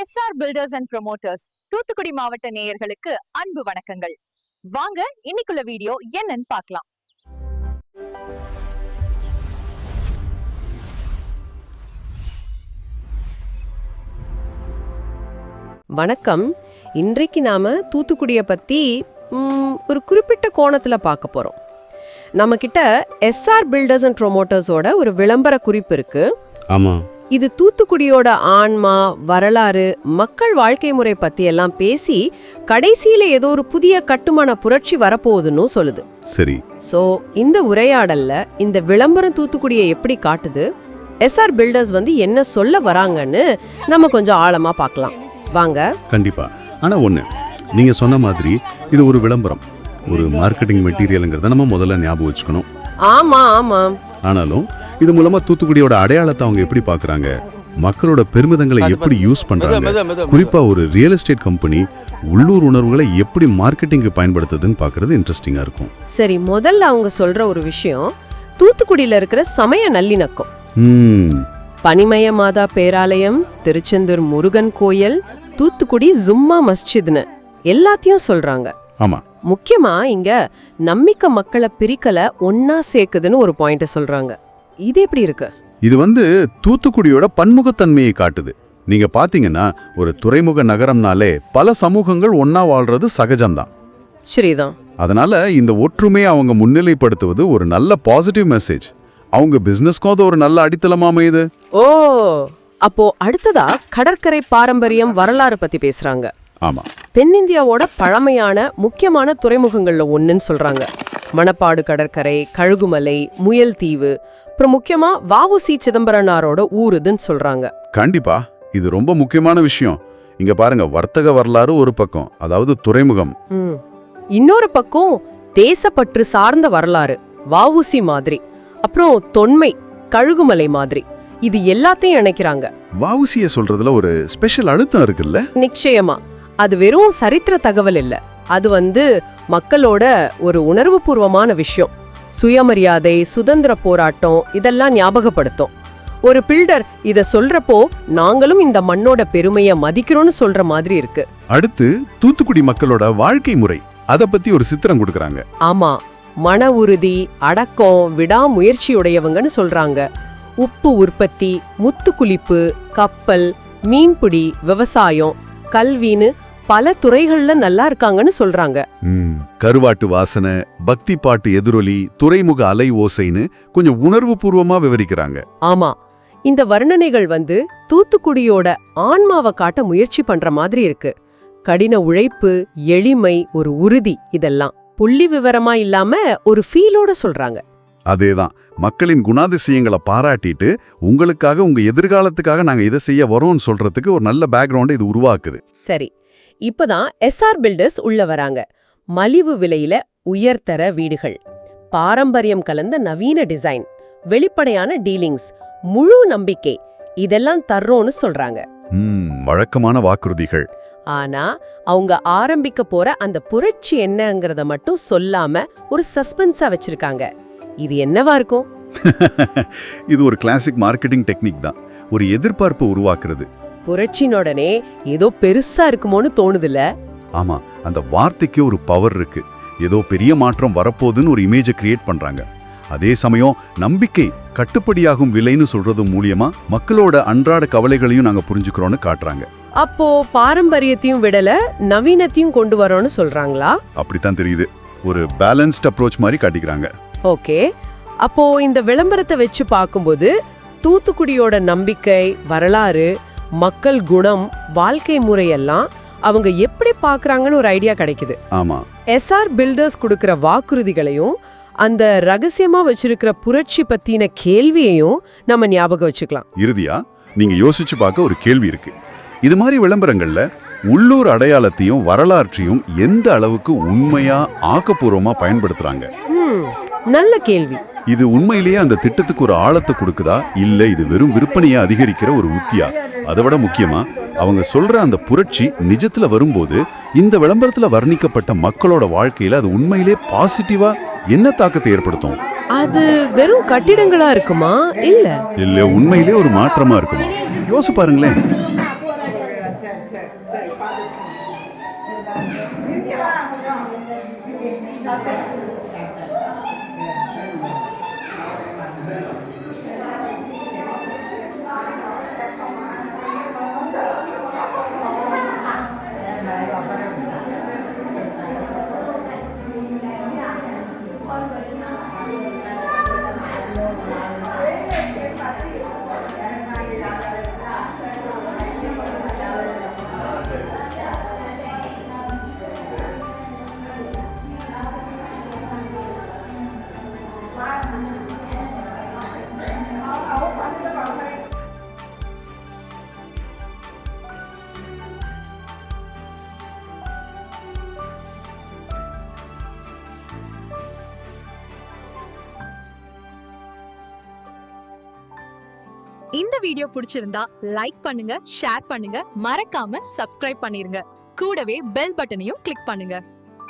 SR builders and promoters Thoothukudi மாவட்ட நேயர்களுக்கு அன்பு வணக்கங்கள். வாங்க இன்னைக்குள்ள வீடியோ என்னன்னு பார்க்கலாம். வணக்கம். இன்றைக்கு நாம தூத்துக்குடியை பத்தி ஒரு குறிப்பிட்ட கோணத்துல பார்க்க போறோம். நம்ம கிட்ட எஸ்ஆர் பில்டர்ஸ் அண்ட் ப்ரொமோட்டர்ஸோட ஒரு விளம்பர குறிப்பு இருக்கு. ஆமா, இது தூத்துக்குடியோட ஆன்மா, வரலாறு, மக்கள் வாழ்க்கை முறை பத்தி எல்லாம் பேசி கடைசியில ஏதோ ஒரு புதிய கட்டுமான புரட்சி வரப்போகுதுன்னு சொல்லுது. சரி. சோ இந்த உரையாடல்ல இந்த விளம்பரம் தூத்துக்குடியை எப்படி காட்டுது, எஸ்ஆர் பில்டர்ஸ் என்ன சொல்ல வராங்கன்னு நம்ம கொஞ்சம் ஆழமா பார்க்கலாம். வாங்க. கண்டிப்பா. ஆனா ஒண்ணு, நீங்க சொன்ன மாதிரி இது ஒரு விளம்பரம், ஒரு மார்க்கெட்டிங் மெட்டீரியல்ங்கிறத நம்ம முதல்ல ஞாபகம் வச்சுக்கணும். ஆமா ஆமா. ஆனாலும் இது மூலமா தூத்துக்குடியோட அடையாளத்தை அவங்க எப்படி பாக்குறாங்க, மக்களோட பெருமிதங்களை எப்படி யூஸ் பண்றாங்க, குறிப்பா ஒரு ரியல் எஸ்டேட் கம்பெனி உள்ளூர் உணர்வுகளை எப்படி மார்க்கெட்டிங்கு பயன்படுத்துதுன்னு பாக்குறது இன்ட்ரெஸ்டிங்கா இருக்கும். சரி, முதல்ல அவங்க சொல்ற ஒரு விஷயம் தூத்துக்குடியில இருக்கிற சமய நல்லிணக்கம். பனிமய மாதா பேராலயம், திருச்செந்தூர் முருகன் கோயில், தூத்துக்குடி ஜும்மா மஸ்ஜித்னு எல்லாத்தையும் சொல்றாங்க. ஆமா, முக்கியமா இங்க நம்பிக்கை மக்களை பிரிக்கல, ஒன்னா சேர்க்குதுன்னு ஒரு பாயிண்ட சொல்றாங்க. இது எப்படி இருக்கு? இது தூத்துக்குடியோட பன்முகத்தன்மையை காட்டுது. நீங்க பாத்தீங்கன்னா ஒரு துறைமுக நகரம்னாலே பல சமூகங்கள் ஒன்னா வாழ்றது சகஜம்தான். சரிதான். அதனால இந்த ஒற்றுமையை அவங்க முன்னிலைப்படுத்துவது ஒரு நல்ல பாசிட்டிவ் மெசேஜ். அவங்க பிசினஸ்க்கும் அது ஒரு நல்ல அடித்தளமா அமையுது. ஓ, அப்போ அடுத்ததா கடற்கரை பாரம்பரியம், வரலாறு பத்தி பேசுறாங்க. ஆமா, தென்னிந்தியாவோட பழமையான முக்கியமான துறைமுகங்கள்ல ஒண்ணுன்னு சொல்றாங்க. மணப்பாடு கடற்கரை, கழுகுமலை, முயல் தீவு, அப்புறம் முக்கியமா வ.உ.சி. சிதம்பரனாரோட ஊருதுன்னு சொல்றாங்க. கண்டிப்பா, இது ரொம்ப முக்கியமான விஷயம். இங்க பாருங்க, வர்த்தக வரலாறு ஒரு பக்கம், அதாவது துறைமுகம். இன்னொரு பக்கம் தேசப்பற்று சார்ந்த வரலாறு, வ.உ.சி. மாதிரி, அப்புறம் தொன்மை, கழுகுமலை மாதிரி, இது எல்லாத்தையும் இணைக்கிறாங்க. வ.உ.சி. சொல்றதுல ஒரு ஸ்பெஷல் அழுத்தம் இருக்குல்ல? நிச்சயமா. அது வெறும் சரித்திர தகவல் இல்ல, அது மக்களோட ஒரு உணர்வுபூர்வமான விஷயம். சுயமரியாதை, சுதந்திர போராட்டம், இதெல்லாம் ஞாபகப்படுத்தும். ஒரு பில்டர் இத சொல்றப்போ நாங்களும் இந்த மண்ணோட பெருமையை மதிக்கிறோம்னு சொல்ற மாதிரி இருக்கு. அடுத்து தூத்துக்குடி மக்களோட வாழ்க்கை முறை, அத பத்தி ஒரு சித்திரம் கொடுக்கறாங்க. ஆமா, மன உறுதி, அடக்கம், விடாமுயற்சியுடையவங்கன்னு சொல்றாங்க. உப்பு உற்பத்தி, முத்துக்குளிப்பு, கப்பல், மீன்பிடி, விவசாயம், கல்வின்னு பல துறைகள்ல நல்லா இருக்காங்கன்னு சொல்றாங்க. கருவாட்டு வாசனை, பக்தி பாட்டு எதிரொலி, துறைமுக அலை ஓசைன்னு கொஞ்சம் உணர்வு பூர்வமா விவரிக்கிறாங்க. ஆமா, இந்த வர்ணனைகள் தூத்துக்குடியோட ஆன்மாவை காட்ட முயற்சி பண்ற மாதிரி இருக்கு. கடின உழைப்பு, எளிமை, ஒரு உறுதி, இதெல்லாம் புள்ளி விவரமா இல்லாம ஒரு ஃபீலோட சொல்றாங்க. அதேதான், மக்களின் குணாதிசயங்களை பாராட்டிட்டு உங்களுக்காக, உங்க எதிர்காலத்துக்காக நாங்க இதை செய்ய வரோம்னு சொல்றதுக்கு ஒரு நல்ல பேக்ரவுண்ட் இது உருவாக்குது. சரி, இப்பதான் எஸ்ஆர் பில்டர்ஸ் உள்ள வராங்க. மலிவு விலையில உயர்தர வீடுகள், பாரம்பரியம் கலந்த நவீன டிசைன், வெளிப்படையான டீலிங்ஸ், முழு நம்பிக்கை, இதெல்லாம் தர்றோம்னு சொல்றாங்க. வழக்கமான வாக்குறுதிகள். ஆனா அவங்க ஆரம்பிக்க போற அந்த புரட்சி என்னங்கறத மட்டும் சொல்லாம ஒரு சஸ்பென்ஸா வச்சிருக்காங்க. இது என்னவா இருக்கும்? இது ஒரு கிளாசிக் மார்க்கெட்டிங் டெக்னிக் தான், ஒரு எதிர்பார்ப்பு உருவாக்குறது. புரட்சினோடனே ஏதோ பெருசா இருக்குமோன்னு தோணுதுல. ஆமா, அந்த வார்த்தைக்கு ஒரு பவர் இருக்கு. ஏதோ பெரிய மாற்றம் வரப்போகுதுன்னு ஒரு இமேஜை கிரியேட் பண்றாங்க. அதே சமயம் நம்பிக்கை, கட்டுப்படியாகும் விலைன்னு சொல்றது மூலியமா மக்களோட அன்றாட கவலைகளையும் நாங்க புரிஞ்சுக்கிறோம்னு காட்டுறாங்க. அப்போ பாரம்பரியத்தையும் விடல, நவீனத்தையும் கொண்டு வரோம்னு சொல்றாங்களா? அப்படித்தான் தெரியுது. ஒரு பேலன்ஸ்ட் அப்ரோச் மாதிரி காட்டிக்கிறாங்க. ஓகே, அப்போ இந்த விளம்பரத்தை வச்சு பார்க்கும்போது தூத்துக்குடியோட நம்பிக்கை, வரலாறு, மக்கள் குணம், வாழ்க்கை முறையெல்லாம் அவங்க எப்படி பாக்குறாங்கன்னு ஒரு ஐடியா கிடைக்குது. ஆமா, எஸ்ஆர் பில்டர்ஸ் கொடுக்கிற வாக்குறுதிகளையும் அந்த ரகசியமா வச்சிருக்கிற புரட்சி பத்தின கேள்வியையும் நம்ம ஞாபகம் வச்சுக்கலாம். இறுதியா நீங்க யோசிச்சு பார்க்க ஒரு கேள்வி இருக்கு. இது மாதிரி விளம்பரங்கள்ல உள்ளூர் அடையாளத்தையும் வரலாற்றையும் எந்த அளவுக்கு உண்மையா, ஆக்கப்பூர்வமா பயன்படுத்துறாங்க? நல்ல கேள்வி. இது உண்மையிலேயே அந்த திட்டத்துக்கு ஒரு ஆழத்தை கொடுக்குதா, இல்ல இது வெறும் விற்பனையை அதிகரிக்கிற ஒரு உத்தியா? அதை விட முக்கியமா, அவங்க சொல்ற அந்த புரட்சி நிஜத்துல வரும்போது இந்த விளம்பரத்துல வர்ணிக்கப்பட்ட மக்களோட வாழ்க்கையில அது உண்மையிலே பாசிட்டிவா என்ன தாக்கத்தை ஏற்படுத்தும்? அது வெறும் கட்டிடங்களா இருக்குமா, இல்ல உண்மையிலே ஒரு மாற்றமா இருக்குமா? யோசிச்சு பாருங்களேன். சரி சரி சரி பார்த்துக்கோங்க. இருக்கலாம் கொஞ்சம். இந்த வீடியோ பிடிச்சிருந்தா லைக் பண்ணுங்க, ஷேர் பண்ணுங்க, மறக்காம சப்ஸ்கிரைப் பண்ணிருங்க. கூடவே பெல் பட்டனையும் கிளிக் பண்ணுங்க.